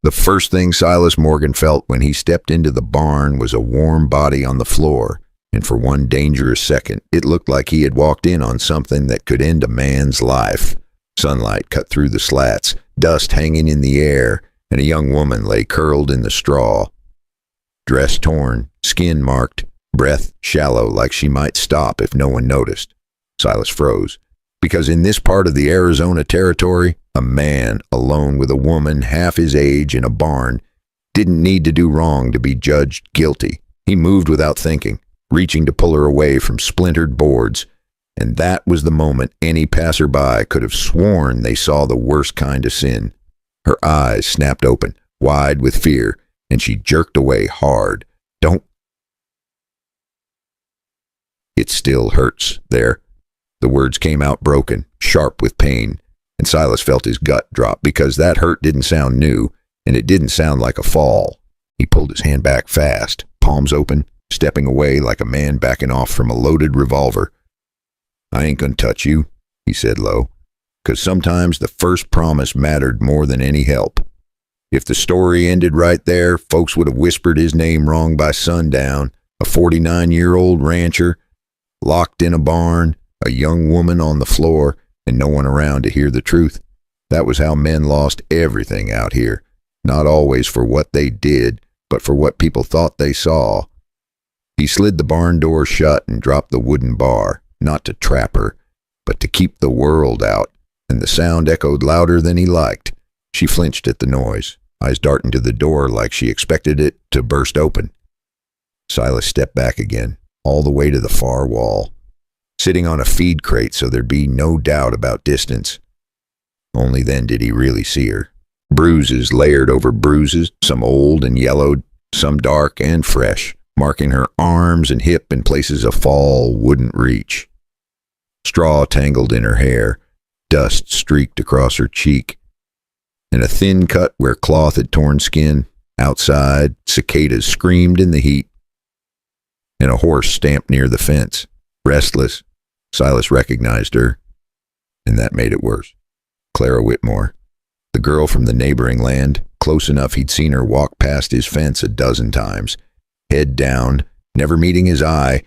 The first thing Silas Morgan felt when he stepped into the barn was a warm body on the floor, and for one dangerous second, it looked like he had walked in on something that could end a man's life. Sunlight cut through the slats, dust hanging in the air, and a young woman lay curled in the straw. Dress torn, skin marked, breath shallow like she might stop if no one noticed. Silas froze, because in this part of the Arizona territory, a man alone with a woman half his age in a barn didn't need to do wrong to be judged guilty. He moved without thinking, reaching to pull her away from splintered boards, and that was the moment any passerby could have sworn they saw the worst kind of sin. Her eyes snapped open, wide with fear, and she jerked away hard. "Don't." "It still hurts there." The words came out broken, sharp with pain, and Silas felt his gut drop because that hurt didn't sound new, and it didn't sound like a fall. He pulled his hand back fast, palms open, stepping away like a man backing off from a loaded revolver. "I ain't gonna touch you," he said low, "'cause sometimes the first promise mattered more than any help. If the story ended right there, folks would have whispered his name wrong by sundown. A 49-year-old rancher, locked in a barn, a young woman on the floor, and no one around to hear the truth. That was how men lost everything out here, not always for what they did, but for what people thought they saw." He slid the barn door shut and dropped the wooden bar, not to trap her, but to keep the world out, and the sound echoed louder than he liked. She flinched at the noise, eyes darting to the door like she expected it to burst open. Silas stepped back again, all the way to the far wall, sitting on a feed crate so there'd be no doubt about distance. Only then did he really see her. Bruises layered over bruises, some old and yellowed, some dark and fresh, marking her arms and hip in places a fall wouldn't reach. Straw tangled in her hair, dust streaked across her cheek, and a thin cut where cloth had torn skin. Outside, cicadas screamed in the heat, and a horse stamped near the fence. Restless, Silas recognized her, and that made it worse. Clara Whitmore, the girl from the neighboring land, close enough he'd seen her walk past his fence a dozen times. Head down, never meeting his eye,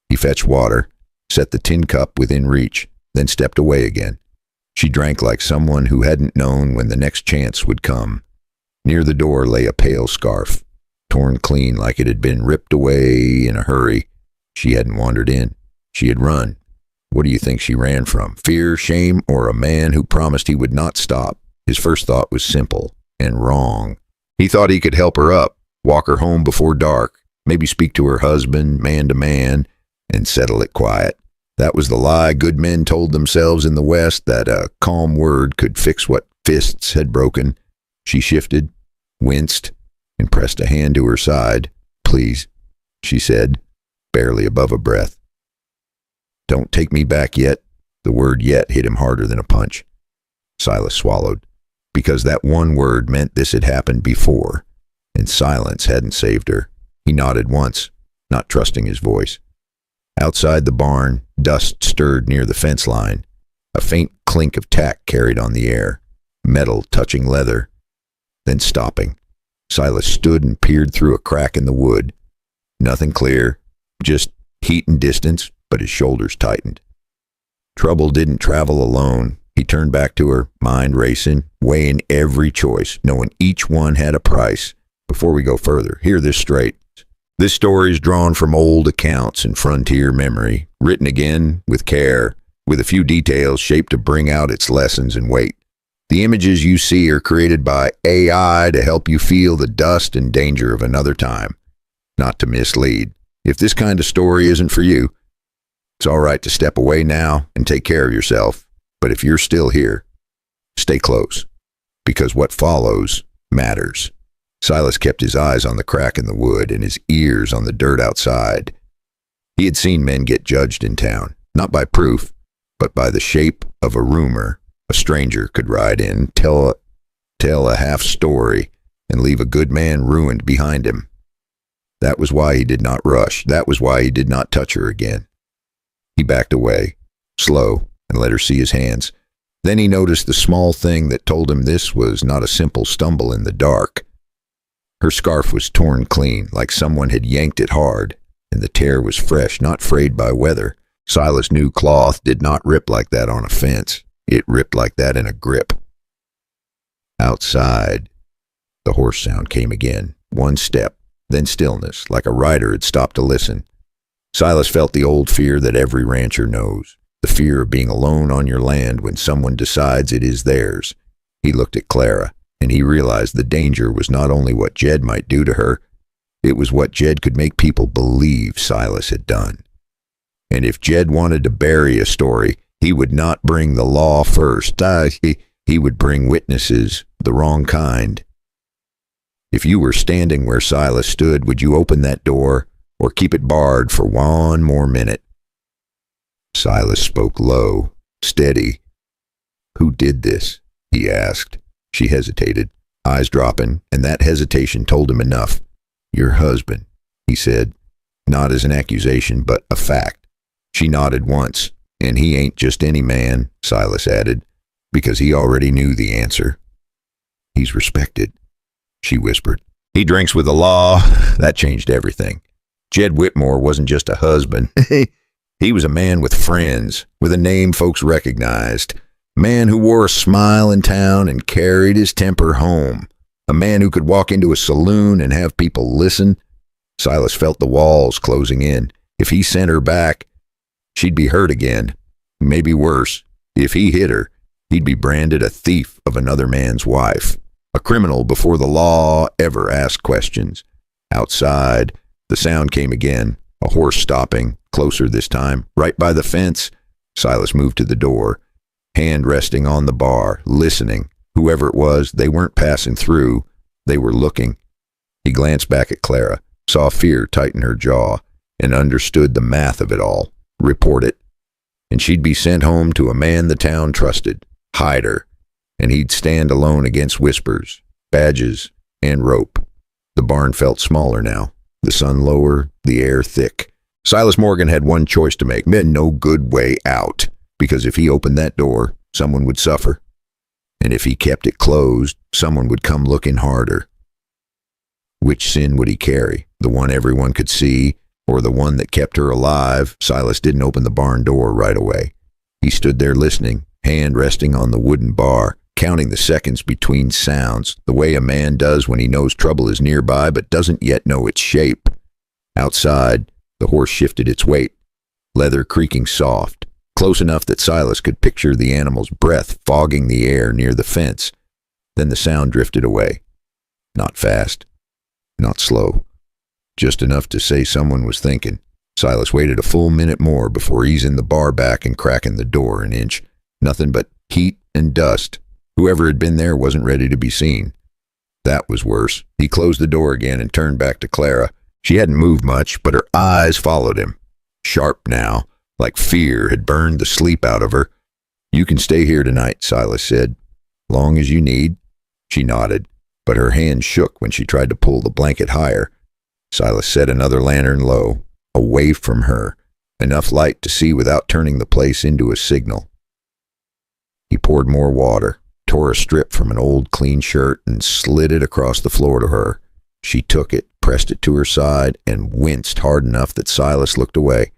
he fetched water, set the tin cup within reach, then stepped away again. She drank like someone who hadn't known when the next chance would come. Near the door lay a pale scarf, torn clean like it had been ripped away in a hurry. She hadn't wandered in. She had run. What do you think she ran from? Fear, shame, or a man who promised he would not stop? His first thought was simple and wrong. He thought he could help her up, walk her home before dark, maybe speak to her husband, man to man, and settle it quiet. That was the lie good men told themselves in the West, that a calm word could fix what fists had broken. She shifted, winced, and pressed a hand to her side. "Please," she said, barely above a breath. "Don't take me back yet." The word "yet" hit him harder than a punch. Silas swallowed, because that one word meant this had happened before, and silence hadn't saved her. He nodded once, not trusting his voice. Outside the barn, dust stirred near the fence line. A faint clink of tack carried on the air, metal touching leather, then stopping. Silas stood and peered through a crack in the wood. Nothing clear, just heat and distance, but his shoulders tightened. Trouble didn't travel alone. He turned back to her, mind racing, weighing every choice, knowing each one had a price. "Before we go further, hear this straight. This story is drawn from old accounts and frontier memory, written again with care, with a few details shaped to bring out its lessons and weight. The images you see are created by AI to help you feel the dust and danger of another time, not to mislead. If this kind of story isn't for you, it's all right to step away now and take care of yourself. But if you're still here, stay close, because what follows matters." Silas kept his eyes on the crack in the wood and his ears on the dirt outside. He had seen men get judged in town, not by proof, but by the shape of a rumor. A stranger could ride in, tell a half story, and leave a good man ruined behind him. That was why he did not rush. That was why he did not touch her again. He backed away, slow, and let her see his hands. Then he noticed the small thing that told him this was not a simple stumble in the dark. Her scarf was torn clean, like someone had yanked it hard, and the tear was fresh, not frayed by weather. Silas knew cloth did not rip like that on a fence. It ripped like that in a grip. Outside, the horse sound came again. One step, then stillness, like a rider had stopped to listen. Silas felt the old fear that every rancher knows, the fear of being alone on your land when someone decides it is theirs. He looked at Clara, and he realized the danger was not only what Jed might do to her, it was what Jed could make people believe Silas had done. And if Jed wanted to bury a story, he would not bring the law first. He would bring witnesses, the wrong kind. If you were standing where Silas stood, would you open that door or keep it barred for one more minute? Silas spoke low, steady. "Who did this?" he asked. She hesitated, eyes dropping, and that hesitation told him enough. "Your husband," he said, not as an accusation, but a fact. She nodded once. "And he ain't just any man," Silas added, because he already knew the answer. "He's respected," she whispered. "He drinks with the law." That changed everything. Jed Whitmore wasn't just a husband. He was a man with friends, with a name folks recognized. A man who wore a smile in town and carried his temper home. A man who could walk into a saloon and have people listen. Silas felt the walls closing in. If he sent her back, she'd be hurt again. Maybe worse. If he hit her, he'd be branded a thief of another man's wife. A criminal before the law ever asked questions. Outside, the sound came again. A horse stopping, closer this time, right by the fence. Silas moved to the door, hand resting on the bar, listening. Whoever it was, they weren't passing through. They were looking. He glanced back at Clara, saw fear tighten her jaw, and understood the math of it all. Report it. And she'd be sent home to a man the town trusted. Hide her. And he'd stand alone against whispers, badges, and rope. The barn felt smaller now. The sun lower, the air thick. Silas Morgan had one choice to make, no good way out, because if he opened that door, someone would suffer. And if he kept it closed, someone would come looking harder. Which sin would he carry? The one everyone could see, or the one that kept her alive? Silas didn't open the barn door right away. He stood there listening, hand resting on the wooden bar, counting the seconds between sounds, the way a man does when he knows trouble is nearby but doesn't yet know its shape. Outside, the horse shifted its weight, leather creaking soft, close enough that Silas could picture the animal's breath fogging the air near the fence. Then the sound drifted away. Not fast, not slow, just enough to say someone was thinking. Silas waited a full minute more before easing the bar back and cracking the door an inch. Nothing but heat and dust. Whoever had been there wasn't ready to be seen. That was worse. He closed the door again and turned back to Clara. She hadn't moved much, but her eyes followed him. Sharp now, like fear had burned the sleep out of her. "You can stay here tonight," Silas said. "Long as you need." She nodded, but her hand shook when she tried to pull the blanket higher. Silas set another lantern low, away from her, enough light to see without turning the place into a signal. He poured more water, tore a strip from an old clean shirt, and slid it across the floor to her. She took it, pressed it to her side, and winced hard enough that Silas looked away.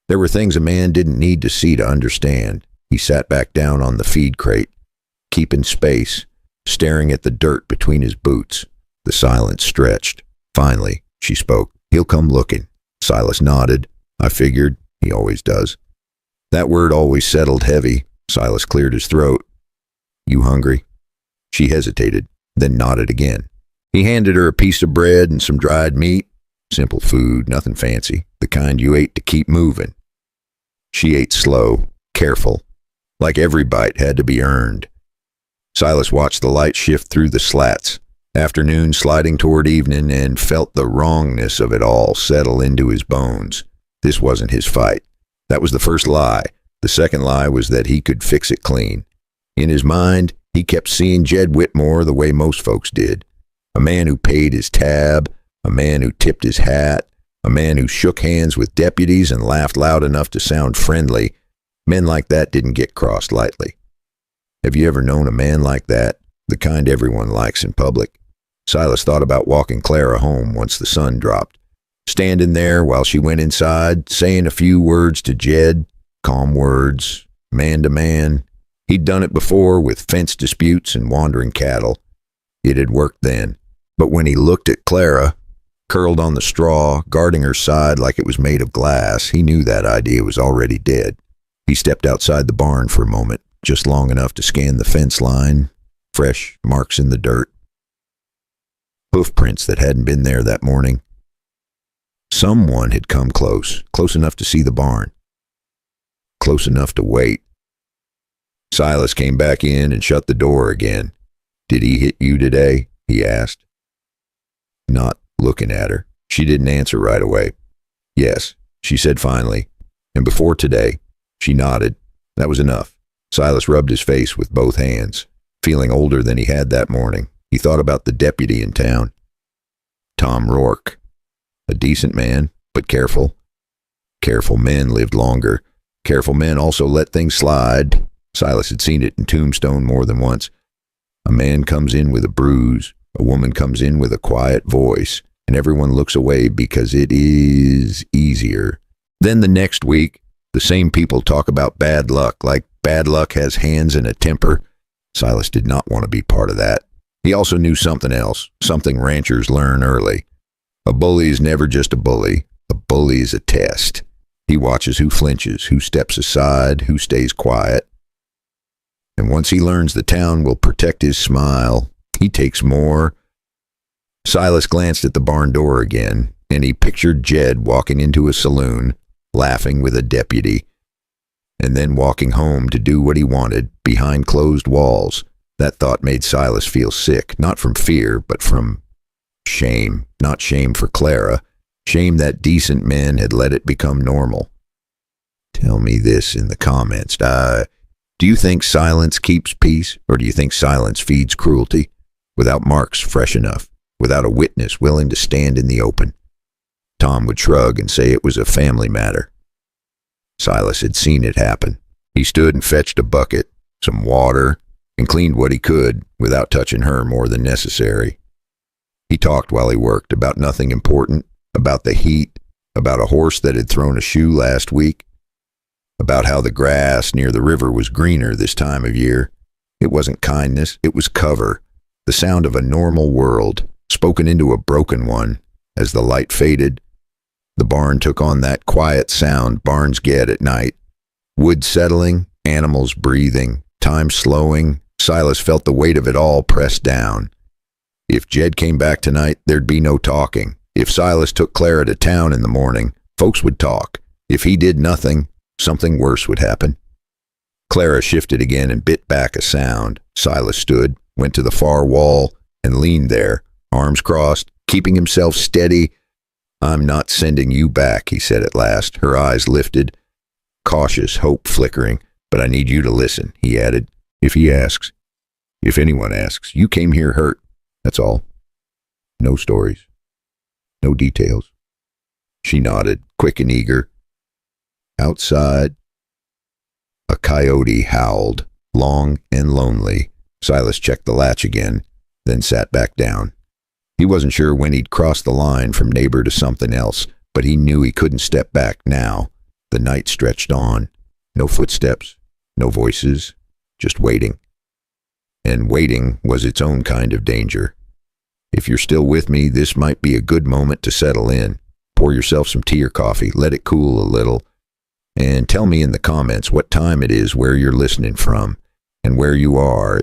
There were things a man didn't need to see to understand. He sat back down on the feed crate, keeping space, staring at the dirt between his boots. The silence stretched. Finally, she spoke. "He'll come looking." Silas nodded. "I figured. He always does." That word always settled heavy. Silas cleared his throat. "You hungry?" She hesitated, then nodded again. He handed her a piece of bread and some dried meat. Simple food, nothing fancy, the kind you ate to keep moving. She ate slow, careful, like every bite had to be earned. Silas watched the light shift through the slats, afternoon sliding toward evening, and felt the wrongness of it all settle into his bones. This wasn't his fight. That was the first lie. The second lie was that he could fix it clean. In his mind, he kept seeing Jed Whitmore the way most folks did. A man who paid his tab, a man who tipped his hat, a man who shook hands with deputies and laughed loud enough to sound friendly. Men like that didn't get crossed lightly. Have you ever known a man like that? The kind everyone likes in public. Silas thought about walking Clara home once the sun dropped, standing there while she went inside, saying a few words to Jed, calm words, man to man. He'd done it before with fence disputes and wandering cattle. It had worked then. But when he looked at Clara, curled on the straw, guarding her side like it was made of glass, he knew that idea was already dead. He stepped outside the barn for a moment, just long enough to scan the fence line, fresh marks in the dirt. Hoof prints that hadn't been there that morning. Someone had come close enough to see the barn, close enough to wait. Silas came back in and shut the door again. "Did he hit you today?" he asked. Not looking at her. She didn't answer right away. "Yes," she said finally. "And before today." She nodded. That was enough. Silas rubbed his face with both hands, feeling older than he had that morning. He thought about the deputy in town. Tom Rourke. A decent man, but careful. Careful men lived longer. Careful men also let things slide. Silas had seen it in Tombstone more than once. A man comes in with a bruise. A woman comes in with a quiet voice, and everyone looks away because it is easier. Then the next week, the same people talk about bad luck, like bad luck has hands and a temper. Silas did not want to be part of that. He also knew something else, something ranchers learn early. A bully is never just a bully. A bully is a test. He watches who flinches, who steps aside, who stays quiet. And once he learns the town will protect his smile, he takes more. Silas glanced at the barn door again, and he pictured Jed walking into a saloon, laughing with a deputy, and then walking home to do what he wanted behind closed walls. That thought made Silas feel sick, not from fear, but from shame. Not shame for Clara, shame that decent men had let it become normal. Tell me this in the comments. Do you think silence keeps peace, or do you think silence feeds cruelty? Without marks fresh enough, without a witness willing to stand in the open. Tom would shrug and say it was a family matter. Silas had seen it happen. He stood and fetched a bucket, some water, and cleaned what he could without touching her more than necessary. He talked while he worked about nothing important, about the heat, about a horse that had thrown a shoe last week, about how the grass near the river was greener this time of year. It wasn't kindness, it was cover, the sound of a normal world, spoken into a broken one. As the light faded, the barn took on that quiet sound barns get at night. Wood settling, animals breathing, time slowing. Silas felt the weight of it all pressed down. If Jed came back tonight, there'd be no talking. If Silas took Clara to town in the morning, folks would talk. If he did nothing, something worse would happen. Clara shifted again and bit back a sound. Silas stood, went to the far wall, and leaned there, arms crossed, keeping himself steady. "I'm not sending you back," he said at last. Her eyes lifted, cautious hope flickering. "But I need you to listen," he added. "If anyone asks, you came here hurt. That's all. No stories. No details." She nodded, quick and eager. Outside, a coyote howled, long and lonely. Silas checked the latch again, then sat back down. He wasn't sure when he'd crossed the line from neighbor to something else, but he knew he couldn't step back now. The night stretched on. No footsteps, no voices, just waiting. And waiting was its own kind of danger. If you're still with me, this might be a good moment to settle in. Pour yourself some tea or coffee, let it cool a little, and tell me in the comments what time it is, where you're listening from, and where you are.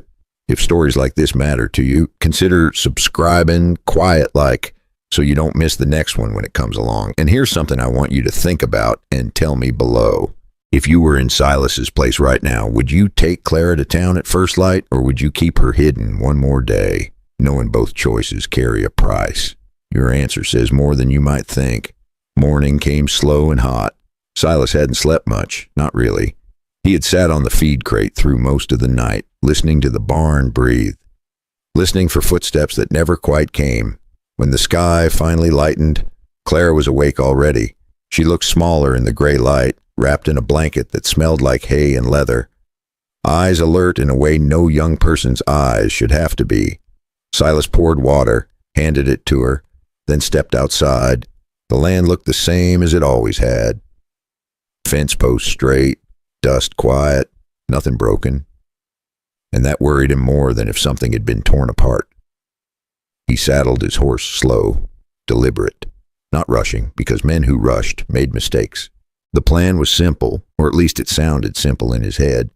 If stories like this matter to you, consider subscribing quiet-like so you don't miss the next one when it comes along. And here's something I want you to think about and tell me below. If you were in Silas's place right now, would you take Clara to town at first light, or would you keep her hidden one more day, knowing both choices carry a price? Your answer says more than you might think. Morning came slow and hot. Silas hadn't slept much, not really. He had sat on the feed crate through most of the night, listening to the barn breathe, listening for footsteps that never quite came. When the sky finally lightened, Clara was awake already. She looked smaller in the gray light, wrapped in a blanket that smelled like hay and leather. Eyes alert in a way no young person's eyes should have to be. Silas poured water, handed it to her, then stepped outside. The land looked the same as it always had. Fence post straight, dust quiet, nothing broken. And that worried him more than if something had been torn apart. He saddled his horse slow, deliberate, not rushing, because men who rushed made mistakes. The plan was simple, or at least it sounded simple in his head.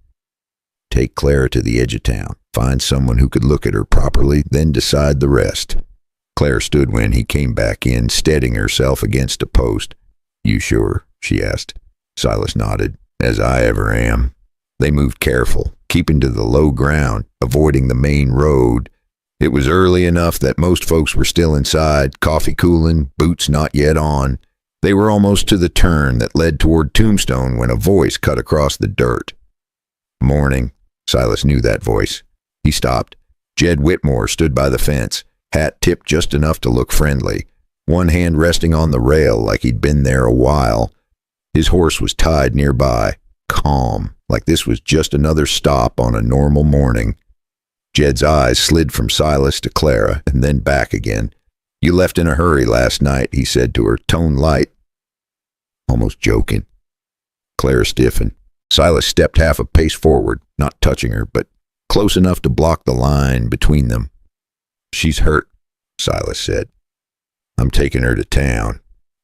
Take Clara to the edge of town, find someone who could look at her properly, then decide the rest. Claire stood when he came back in, steadying herself against a post. "You sure?" she asked. Silas nodded. "As I ever am." They moved careful, keeping to the low ground, avoiding the main road. It was early enough that most folks were still inside, coffee cooling, boots not yet on. They were almost to the turn that led toward Tombstone when a voice cut across the dirt. "Morning." Silas knew that voice. He stopped. Jed Whitmore stood by the fence, hat tipped just enough to look friendly, one hand resting on the rail like he'd been there a while. His horse was tied nearby, calm, like this was just another stop on a normal morning. Jed's eyes slid from Silas to Clara and then back again. "You left in a hurry last night," he said to her, tone light, almost joking. Clara stiffened. Silas stepped half a pace forward, not touching her, but close enough to block the line between them. "She's hurt," Silas said. "I'm taking her to town."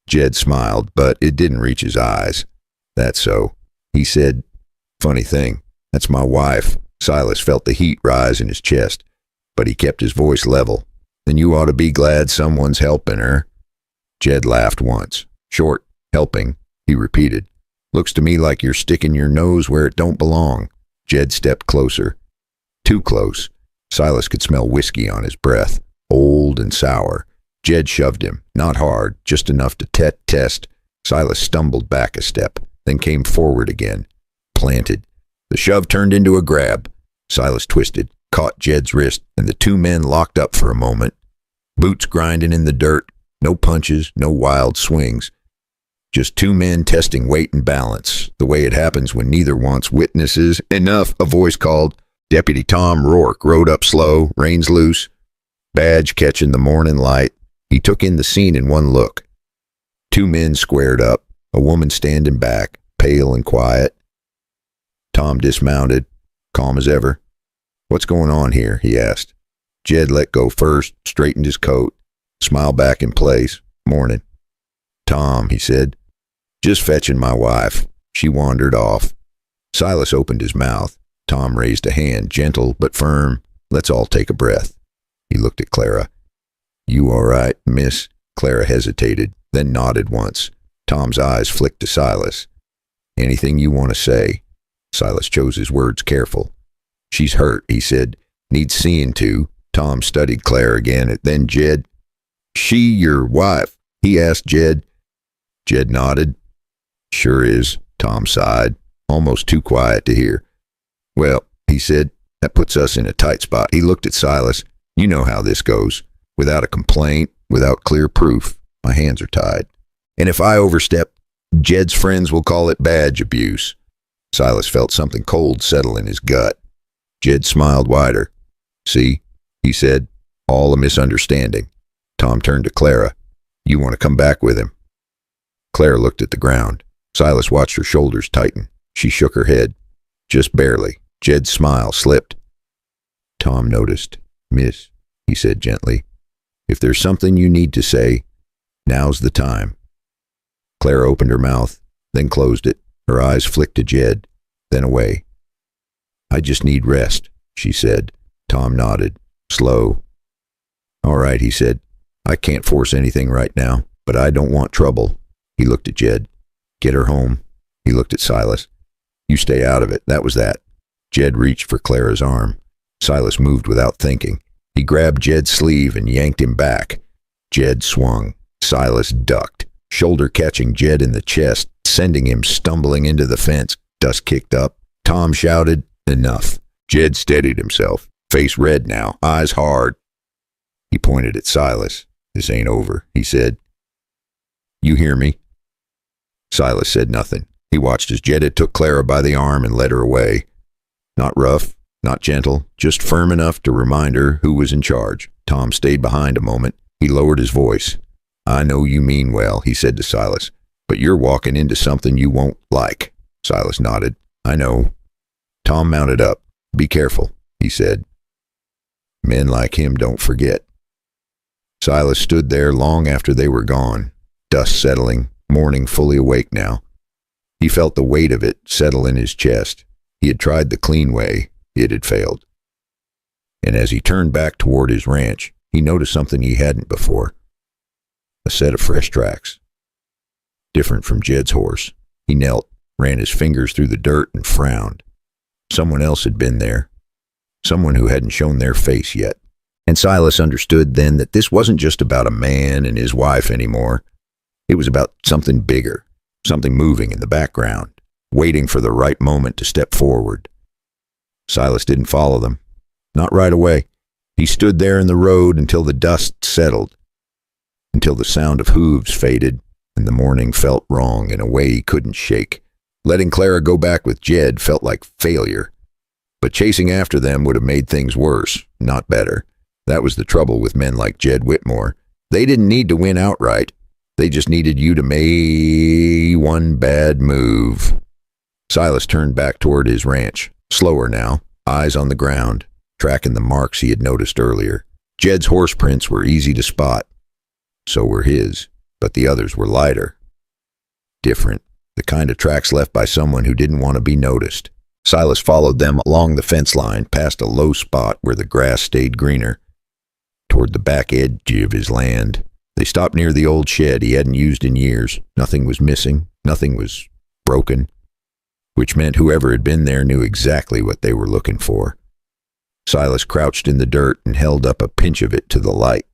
Jed smiled, but it didn't reach his eyes. "That's so." He said, "Funny thing, that's my wife." Silas felt the heat rise in his chest, but he kept his voice level. "Then you ought to be glad someone's helping her." Jed laughed once. "Short, helping," he repeated. "Looks to me like you're sticking your nose where it don't belong." Jed stepped closer. Too close. Silas could smell whiskey on his breath, old and sour. Jed shoved him, not hard, just enough to test. Silas stumbled back a step, then came forward again. Planted. The shove turned into a grab. Silas twisted, caught Jed's wrist, and the two men locked up for a moment. Boots grinding in the dirt, no punches, no wild swings. Just two men testing weight and balance, the way it happens when neither wants witnesses. "Enough," a voice called. Deputy Tom Rourke rode up slow, reins loose, badge catching the morning light. He took in the scene in one look. Two men squared up, a woman standing back, pale and quiet. Tom dismounted, calm as ever. "What's going on here?" he asked. Jed let go first, straightened his coat, smiled back in place. "Morning." "Tom," he said. "Just fetching my wife." She wandered off. Silas opened his mouth. Tom raised a hand, gentle but firm. "Let's all take a breath." He looked at Clara. "You all right, miss?" Clara hesitated, then nodded once. Tom's eyes flicked to Silas. "Anything you want to say?" Silas chose his words careful. "She's hurt," he said. "Needs seeing to." Tom studied Clara again, then Jed. "She your wife?" he asked Jed. Jed nodded. "Sure is," Tom sighed, almost too quiet to hear. "Well," he said, "that puts us in a tight spot." He looked at Silas. "You know how this goes. Without a complaint, without clear proof, my hands are tied. And if I overstep, Jed's friends will call it badge abuse." Silas felt something cold settle in his gut. Jed smiled wider. "See," he said, "all a misunderstanding." Tom turned to Clara. "You want to come back with him?" Clara looked at the ground. Silas watched her shoulders tighten. She shook her head. Just barely. Jed's smile slipped. Tom noticed. "Miss," he said gently, "if there's something you need to say, now's the time." Clara opened her mouth, then closed it. Her eyes flicked to Jed, then away. "I just need rest," she said. Tom nodded, slow. "All right," he said. "I can't force anything right now, but I don't want trouble." He looked at Jed. "Get her home." He looked at Silas. "You stay out of it." That was that. Jed reached for Clara's arm. Silas moved without thinking. He grabbed Jed's sleeve and yanked him back. Jed swung. Silas ducked, shoulder catching Jed in the chest, sending him stumbling into the fence. Dust kicked up. Tom shouted, "Enough." Jed steadied himself, face red now, eyes hard. He pointed at Silas. "This ain't over," he said. "You hear me?" Silas said nothing. He watched as Jed took Clara by the arm and led her away. Not rough, not gentle, just firm enough to remind her who was in charge. Tom stayed behind a moment, He lowered his voice. "I know you mean well," he said to Silas, "but you're walking into something you won't like." Silas nodded. "I know." Tom mounted up. "Be careful," he said. "Men like him don't forget." Silas stood there long after they were gone, dust settling, morning fully awake now. He felt the weight of it settle in his chest. He had tried the clean way. It had failed. And as he turned back toward his ranch, he noticed something he hadn't before. A set of fresh tracks. Different from Jed's horse. He knelt, ran his fingers through the dirt, and frowned. Someone else had been there. Someone who hadn't shown their face yet. And Silas understood then that this wasn't just about a man and his wife anymore. It was about something bigger, something moving in the background, waiting for the right moment to step forward. Silas didn't follow them. Not right away. He stood there in the road until the dust settled, until the sound of hooves faded, and the morning felt wrong in a way he couldn't shake. Letting Clara go back with Jed felt like failure, but chasing after them would have made things worse, not better. That was the trouble with men like Jed Whitmore. They didn't need to win outright. They just needed you to make one bad move. Silas turned back toward his ranch, slower now, eyes on the ground, tracking the marks he had noticed earlier. Jed's horse prints were easy to spot. So were his, but the others were lighter. Different, the kind of tracks left by someone who didn't want to be noticed. Silas followed them along the fence line, past a low spot where the grass stayed greener, toward the back edge of his land. They stopped near the old shed he hadn't used in years. Nothing was missing, nothing was broken, which meant whoever had been there knew exactly what they were looking for. Silas crouched in the dirt and held up a pinch of it to the light.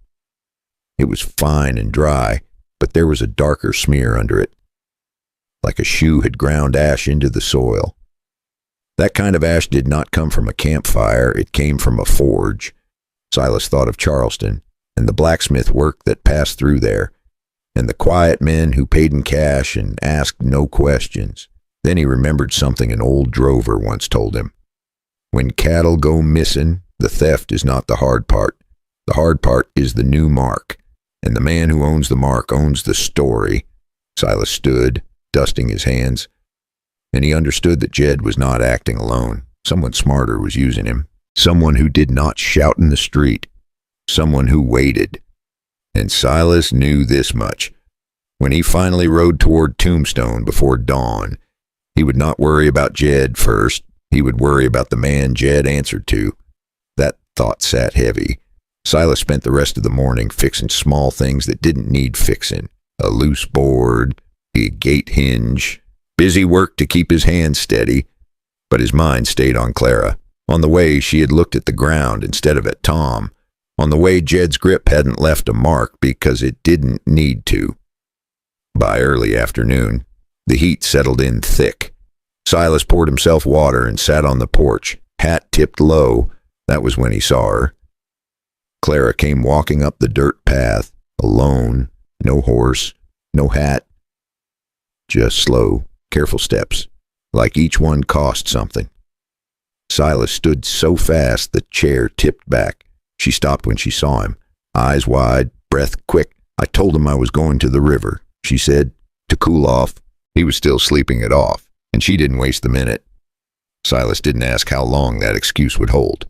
It was fine and dry, but there was a darker smear under it, like a shoe had ground ash into the soil. That kind of ash did not come from a campfire, it came from a forge. Silas thought of Charleston, and the blacksmith work that passed through there, and the quiet men who paid in cash and asked no questions. Then he remembered something an old drover once told him. When cattle go missing, the theft is not the hard part. The hard part is the new mark, and the man who owns the mark owns the story. Silas stood, dusting his hands, and he understood that Jed was not acting alone. Someone smarter was using him. Someone who did not shout in the street. Someone who waited. And Silas knew this much. When he finally rode toward Tombstone before dawn, he would not worry about Jed first. He would worry about the man Jed answered to. That thought sat heavy. Silas spent the rest of the morning fixing small things that didn't need fixing. A loose board, a gate hinge. Busy work to keep his hands steady, but his mind stayed on Clara. On the way, she had looked at the ground instead of at Tom. On the way, Jed's grip hadn't left a mark because it didn't need to. By early afternoon, the heat settled in thick. Silas poured himself water and sat on the porch, hat tipped low. That was when he saw her. Clara came walking up the dirt path, alone, no horse, no hat. Just slow, careful steps, like each one cost something. Silas stood so fast the chair tipped back. She stopped when she saw him, eyes wide, breath quick. "I told him I was going to the river," she said, "to cool off." He was still sleeping it off, and she didn't waste the minute. Silas didn't ask how long that excuse would hold.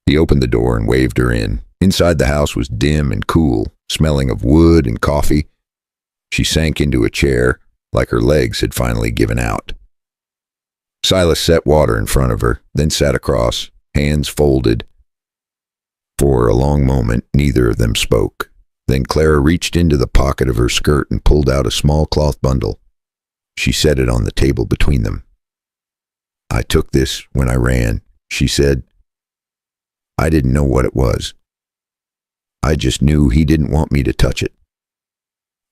He opened the door and waved her in. Inside the house was dim and cool, smelling of wood and coffee. She sank into a chair, like her legs had finally given out. Silas set water in front of her, then sat across, hands folded. For a long moment, neither of them spoke. Then Clara reached into the pocket of her skirt and pulled out a small cloth bundle. She set it on the table between them. "I took this when I ran," she said. "I didn't know what it was. I just knew he didn't want me to touch it."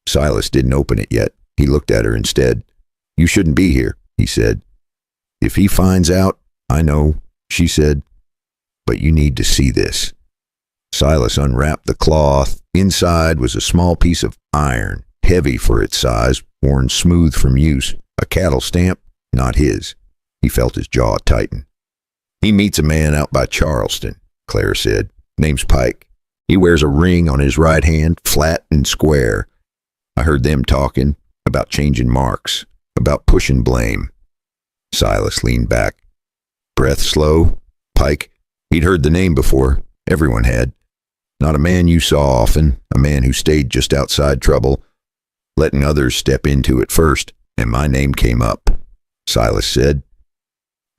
Silas didn't open it yet. He looked at her instead. "You shouldn't be here," he said. "If he finds out, I know," she said. "But you need to see this." Silas unwrapped the cloth. Inside was a small piece of iron, heavy for its size, worn smooth from use. A cattle stamp, not his. He felt his jaw tighten. "He meets a man out by Charleston," Claire said. "Name's Pike. He wears a ring on his right hand, flat and square. I heard them talking about changing marks, about pushing blame. Silas leaned back. Breath slow. Pike. He'd heard the name before. Everyone had. Not a man you saw often, a man who stayed just outside trouble, letting others step into it first, and my name came up. Silas said.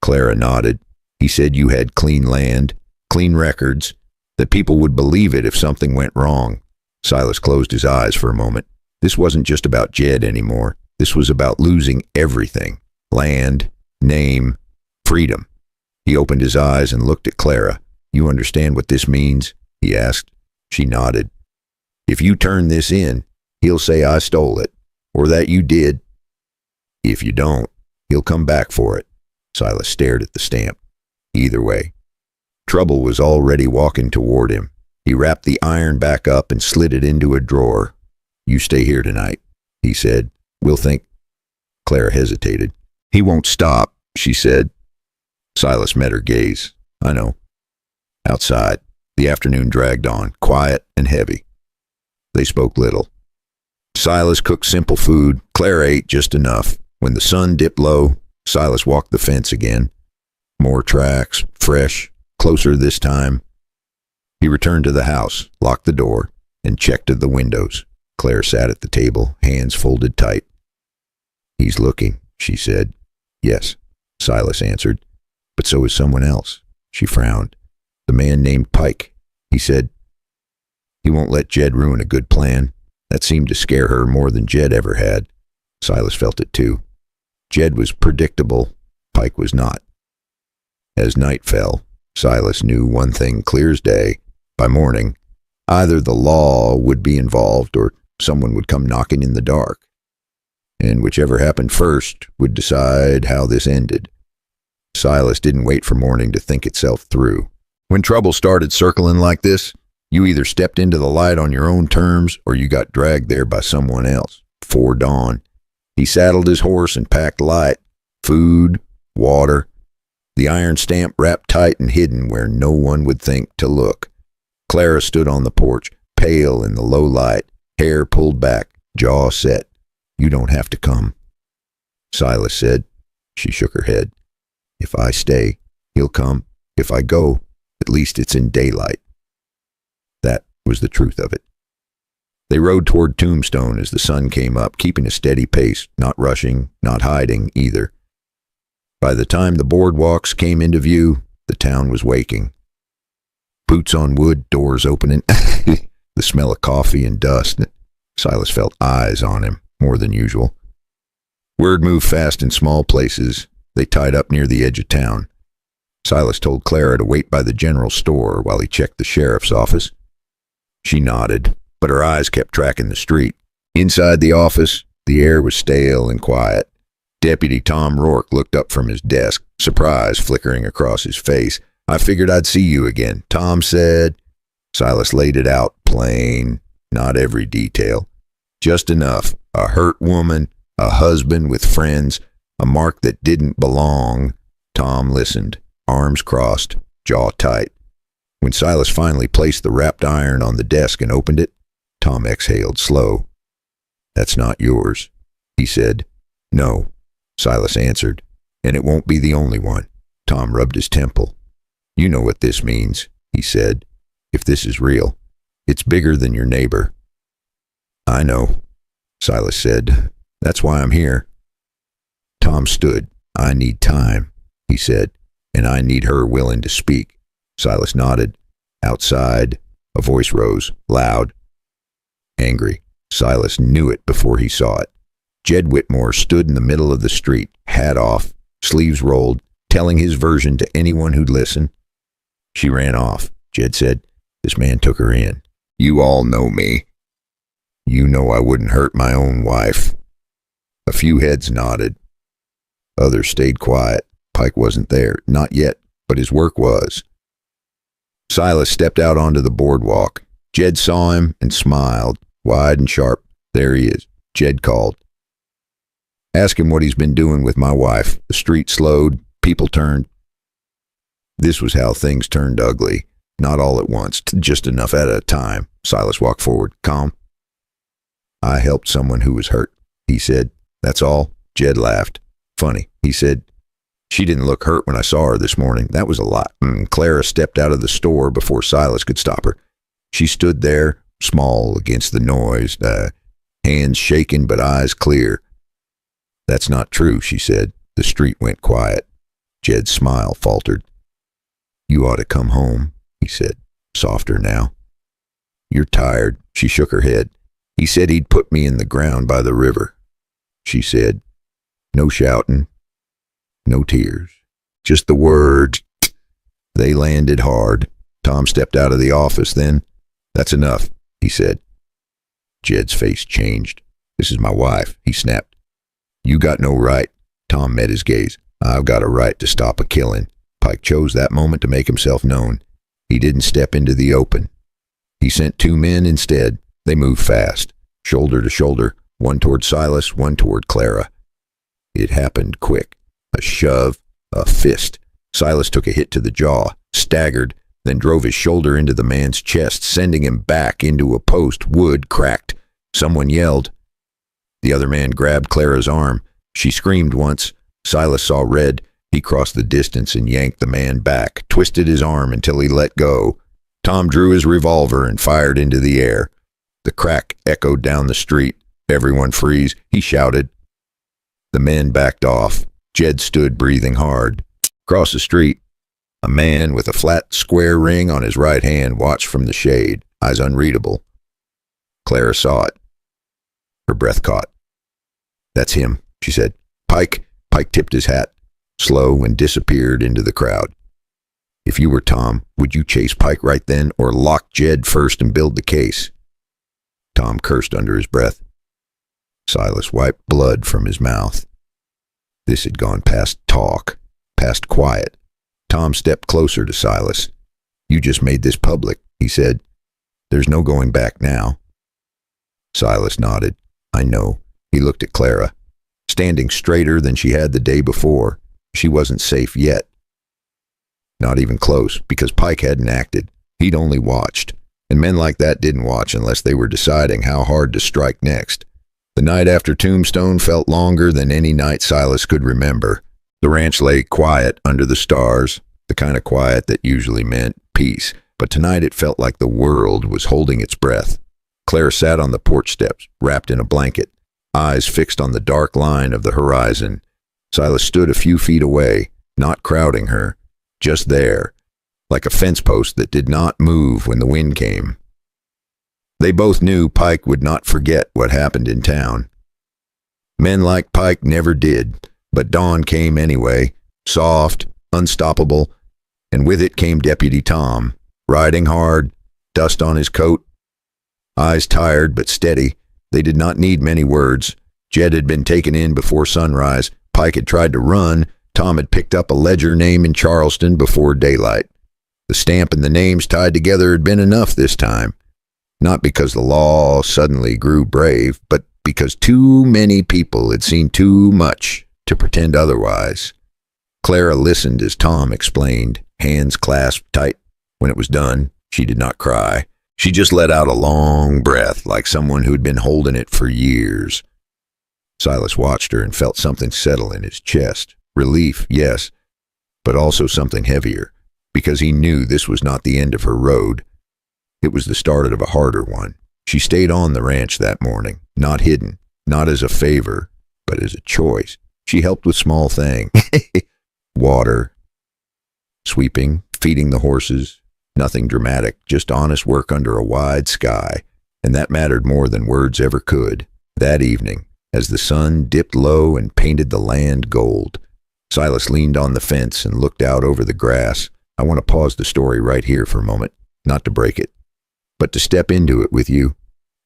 Clara nodded. He said you had clean land, clean records, that people would believe it if something went wrong. Silas closed his eyes for a moment. This wasn't just about Jed anymore. This was about losing everything. Land, name, freedom. He opened his eyes and looked at Clara. You understand what this means? He asked. She nodded. If you turn this in, he'll say I stole it, or that you did. If you don't, he'll come back for it. Silas stared at the stamp. Either way. Trouble was already walking toward him. He wrapped the iron back up and slid it into a drawer. You stay here tonight, he said. We'll think. Clara hesitated. He won't stop, she said. Silas met her gaze. I know. Outside, the afternoon dragged on, quiet and heavy. They spoke little. Silas cooked simple food. Clara ate just enough. When the sun dipped low, Silas walked the fence again. More tracks, fresh, closer this time. He returned to the house, locked the door, and checked at the windows. Claire sat at the table, hands folded tight. He's looking, she said. Yes, Silas answered. But so is someone else. She frowned. The man named Pike. He said, he won't let Jed ruin a good plan. That seemed to scare her more than Jed ever had. Silas felt it too. Jed was predictable. Pike was not. As night fell, Silas knew one thing clear as day. By morning, either the law would be involved or someone would come knocking in the dark. And whichever happened first would decide how this ended. Silas didn't wait for morning to think itself through. When trouble started circling like this, you either stepped into the light on your own terms or you got dragged there by someone else. Before dawn, he saddled his horse and packed light, food, water, the iron stamp wrapped tight and hidden where no one would think to look. Clara stood on the porch, pale in the low light, hair pulled back, jaw set. You don't have to come. Silas said. She shook her head. If I stay, he'll come. If I go, at least it's in daylight. That was the truth of it. They rode toward Tombstone as the sun came up, keeping a steady pace, not rushing, not hiding either. By the time the boardwalks came into view, the town was waking. Boots on wood, doors opening, the smell of coffee and dust. Silas felt eyes on him, more than usual. Word moved fast in small places. They tied up near the edge of town. Silas told Clara to wait by the general store while he checked the sheriff's office. She nodded, but her eyes kept tracking the street. Inside the office, the air was stale and quiet. Deputy Tom Rourke looked up from his desk, surprise flickering across his face. I figured I'd see you again, Tom said. Silas laid it out, plain, not every detail. Just enough. A hurt woman, a husband with friends, a mark that didn't belong. Tom listened, arms crossed, jaw tight. When Silas finally placed the wrapped iron on the desk and opened it, Tom exhaled slow. That's not yours, he said. No, Silas answered, and it won't be the only one. Tom rubbed his temple. You know what this means, he said. If this is real, it's bigger than your neighbor. I know, Silas said. That's why I'm here. Tom stood. I need time, he said, and I need her willing to speak. Silas nodded. Outside, a voice rose, loud, angry. Silas knew it before he saw it. Jed Whitmore stood in the middle of the street, hat off, sleeves rolled, telling his version to anyone who'd listen. She ran off. Jed said, this man took her in. You all know me. You know I wouldn't hurt my own wife. A few heads nodded. Others stayed quiet. Pike wasn't there. Not yet, but his work was. Silas stepped out onto the boardwalk. Jed saw him and smiled, wide and sharp. There he is. Jed called. Ask him what he's been doing with my wife. The street slowed. People turned. This was how things turned ugly. Not all at once, just enough at a time. Silas walked forward, calm. I helped someone who was hurt, he said. That's all? Jed laughed. Funny, he said. She didn't look hurt when I saw her this morning. That was a lot. Clara stepped out of the store before Silas could stop her. She stood there, small against the noise, hands shaking but eyes clear. That's not true, she said. The street went quiet. Jed's smile faltered. You ought to come home, he said, softer now. You're tired, she shook her head. He said he'd put me in the ground by the river. She said, no shouting, no tears, just the words. They landed hard. Tom stepped out of the office then. That's enough, he said. Jed's face changed. This is my wife, he snapped. You got no right. Tom met his gaze. I've got a right to stop a killing. Pike chose that moment to make himself known. He didn't step into the open. He sent 2 men instead. They moved fast, shoulder to shoulder, one toward Silas, one toward Clara. It happened quick. A shove, a fist. Silas took a hit to the jaw, staggered, then drove his shoulder into the man's chest, sending him back into a post. Wood cracked. Someone yelled. The other man grabbed Clara's arm. She screamed once. Silas saw red. He crossed the distance and yanked the man back, twisted his arm until he let go. Tom drew his revolver and fired into the air. The crack echoed down the street. Everyone freeze, he shouted. The men backed off. Jed stood breathing hard. Across the street, a man with a flat, square ring on his right hand watched from the shade, eyes unreadable. Clara saw it. Her breath caught. That's him, she said. Pike. Pike tipped his hat, slow, and disappeared into the crowd. If you were Tom, would you chase Pike right then, or lock Jed first and build the case? Tom cursed under his breath. Silas wiped blood from his mouth. This had gone past talk, past quiet. Tom stepped closer to Silas. You just made this public, he said. There's no going back now. Silas nodded. I know. He looked at Clara, standing straighter than she had the day before. She wasn't safe yet. Not even close, because Pike hadn't acted. He'd only watched. And men like that didn't watch unless they were deciding how hard to strike next. The night after Tombstone felt longer than any night Silas could remember. The ranch lay quiet under the stars, the kind of quiet that usually meant peace. But tonight it felt like the world was holding its breath. Claire sat on the porch steps, wrapped in a blanket, eyes fixed on the dark line of the horizon. Silas stood a few feet away, not crowding her, just there, like a fence post that did not move when the wind came. They both knew Pike would not forget what happened in town. Men like Pike never did, but dawn came anyway, soft, unstoppable, and with it came Deputy Tom, riding hard, dust on his coat, eyes tired but steady. They did not need many words. Jed had been taken in before sunrise. Pike had tried to run. Tom had picked up a ledger name in Charleston before daylight. The stamp and the names tied together had been enough this time. Not because the law suddenly grew brave, but because too many people had seen too much to pretend otherwise. Clara listened as Tom explained, hands clasped tight. When it was done, she did not cry. She just let out a long breath, like someone who'd been holding it for years. Silas watched her and felt something settle in his chest. Relief, yes, but also something heavier, because he knew this was not the end of her road. It was the start of a harder one. She stayed on the ranch that morning, not hidden, not as a favor, but as a choice. She helped with small things. Water, sweeping, feeding the horses. Nothing dramatic, just honest work under a wide sky, and that mattered more than words ever could. That evening, as the sun dipped low and painted the land gold, Silas leaned on the fence and looked out over the grass. I want to pause the story right here for a moment, not to break it, but to step into it with you.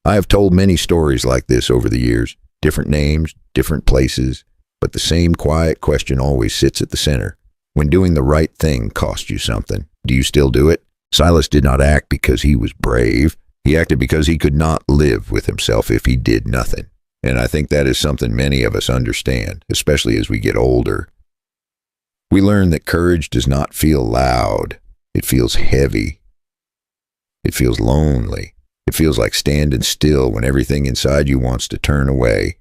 I have told many stories like this over the years, different names, different places, but the same quiet question always sits at the center. When doing the right thing costs you something, do you still do it? Silas did not act because he was brave. He acted because he could not live with himself if he did nothing. And I think that is something many of us understand, especially as we get older. We learn that courage does not feel loud. It feels heavy. It feels lonely. It feels like standing still when everything inside you wants to turn away.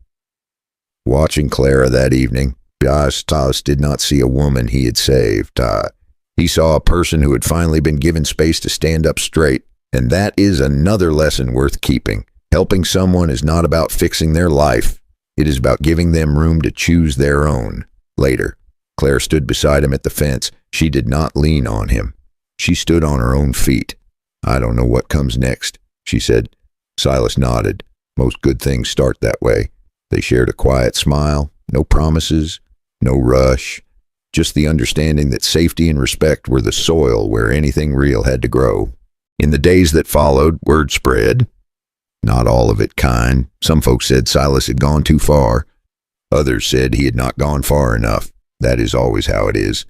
Watching Clara that evening, Silas did not see a woman he had saved. He saw a person who had finally been given space to stand up straight, and that is another lesson worth keeping. Helping someone is not about fixing their life. It is about giving them room to choose their own. Later, Claire stood beside him at the fence. She did not lean on him. She stood on her own feet. "I don't know what comes next," she said. Silas nodded. Most good things start that way. They shared a quiet smile, no promises, no rush, just the understanding that safety and respect were the soil where anything real had to grow. In the days that followed, word spread. Not all of it kind. Some folks said Silas had gone too far. Others said he had not gone far enough. That is always how it is.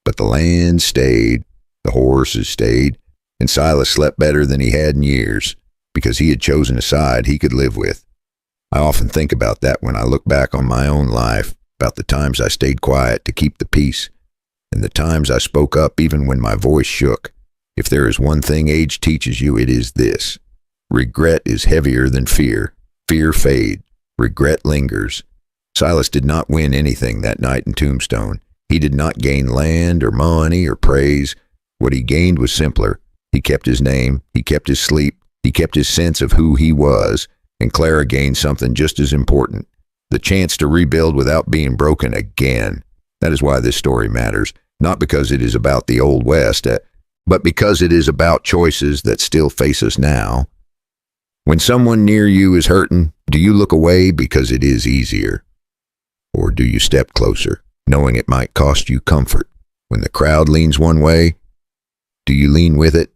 But the land stayed, the horses stayed, and Silas slept better than he had in years, because he had chosen a side he could live with. I often think about that when I look back on my own life, about the times I stayed quiet to keep the peace, and the times I spoke up even when my voice shook. If there is one thing age teaches you, it is this. Regret is heavier than fear. Fear fades. Regret lingers. Silas did not win anything that night in Tombstone. He did not gain land or money or praise. What he gained was simpler. He kept his name. He kept his sleep. He kept his sense of who he was. And Clara gained something just as important. The chance to rebuild without being broken again. That is why this story matters. Not because it is about the Old West, but because it is about choices that still face us now. When someone near you is hurting, do you look away because it is easier? Or do you step closer, knowing it might cost you comfort? When the crowd leans one way, do you lean with it?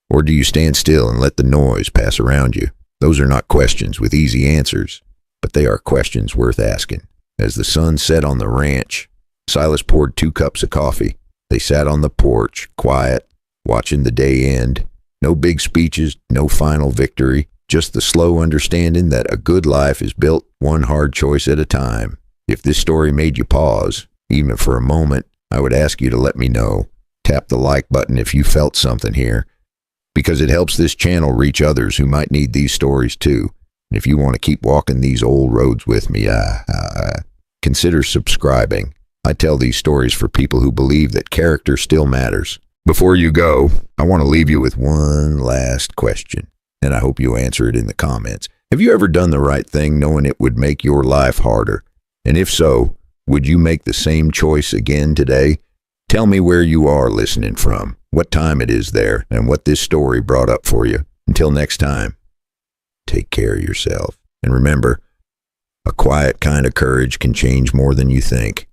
Or do you stand still and let the noise pass around you? Those are not questions with easy answers, but they are questions worth asking. As the sun set on the ranch, Silas poured 2 cups of coffee. They sat on the porch, quiet, watching the day end. No big speeches, no final victory, just the slow understanding that a good life is built one hard choice at a time. If this story made you pause, even for a moment, I would ask you to let me know. Tap the like button if you felt something here, because it helps this channel reach others who might need these stories too. And if you want to keep walking these old roads with me, consider subscribing. I tell these stories for people who believe that character still matters. Before you go, I want to leave you with one last question, and I hope you'll answer it in the comments. Have you ever done the right thing knowing it would make your life harder? And if so, would you make the same choice again today? Tell me where you are listening from, what time it is there, and what this story brought up for you. Until next time, take care of yourself. And remember, a quiet kind of courage can change more than you think.